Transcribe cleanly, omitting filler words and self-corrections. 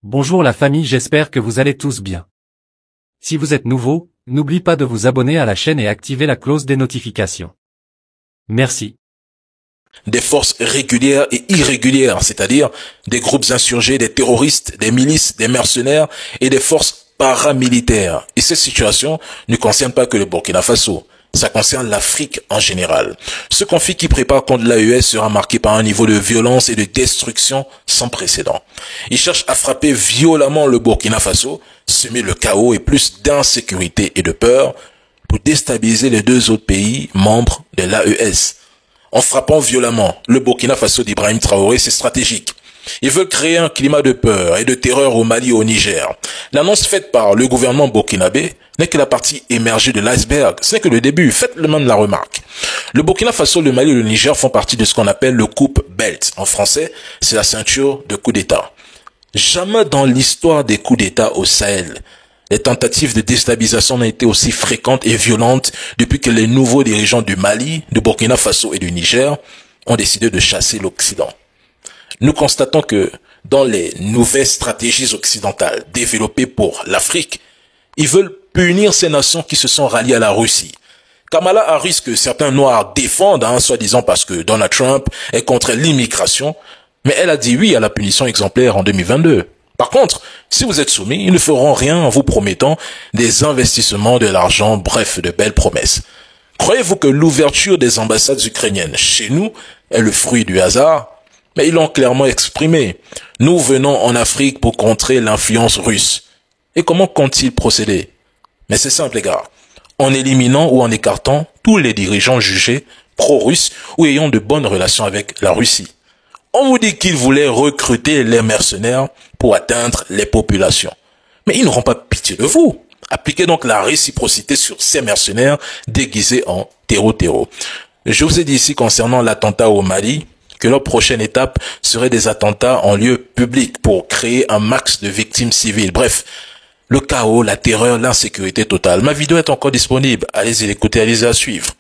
Bonjour la famille, j'espère que vous allez tous bien. Si vous êtes nouveau, n'oublie pas de vous abonner à la chaîne et activer la cloche des notifications. Merci. Des forces régulières et irrégulières, c'est-à-dire des groupes insurgés, des terroristes, des milices, des mercenaires et des forces paramilitaires. Et cette situation ne concerne pas que le Burkina Faso. Ça concerne l'Afrique en général. Ce conflit qui prépare contre l'AES sera marqué par un niveau de violence et de destruction sans précédent. Il cherche à frapper violemment le Burkina Faso, semer le chaos et plus d'insécurité et de peur pour déstabiliser les deux autres pays membres de l'AES. En frappant violemment le Burkina Faso d'Ibrahim Traoré, c'est stratégique. Ils veulent créer un climat de peur et de terreur au Mali et au Niger. L'annonce faite par le gouvernement burkinabé n'est que la partie émergée de l'iceberg. Ce n'est que le début. Faites-le même la remarque. Le Burkina Faso, le Mali et le Niger font partie de ce qu'on appelle le coupe belt. En français, c'est la ceinture de coup d'État. Jamais dans l'histoire des coups d'État au Sahel, les tentatives de déstabilisation n'ont été aussi fréquentes et violentes depuis que les nouveaux dirigeants du Mali, du Burkina Faso et du Niger ont décidé de chasser l'Occident. Nous constatons que dans les nouvelles stratégies occidentales développées pour l'Afrique, ils veulent punir ces nations qui se sont ralliées à la Russie. Kamala Harris, que certains Noirs défendent, soi-disant parce que Donald Trump est contre l'immigration, mais elle a dit oui à la punition exemplaire en 2022. Par contre, si vous êtes soumis, ils ne feront rien en vous promettant des investissements, de l'argent, bref, de belles promesses. Croyez-vous que l'ouverture des ambassades ukrainiennes chez nous est le fruit du hasard? Mais ils l'ont clairement exprimé. Nous venons en Afrique pour contrer l'influence russe. Et comment comptent-ils procéder? Mais c'est simple, les gars. En éliminant ou en écartant tous les dirigeants jugés pro-russes ou ayant de bonnes relations avec la Russie. On vous dit qu'ils voulaient recruter les mercenaires pour atteindre les populations. Mais ils n'auront pas pitié de vous. Appliquez donc la réciprocité sur ces mercenaires déguisés en terreau-terreau. Je vous ai dit ici concernant l'attentat au Mali que leur prochaine étape serait des attentats en lieu public pour créer un max de victimes civiles. Bref, le chaos, la terreur, l'insécurité totale. Ma vidéo est encore disponible. Allez-y l'écouter, allez-y la suivre.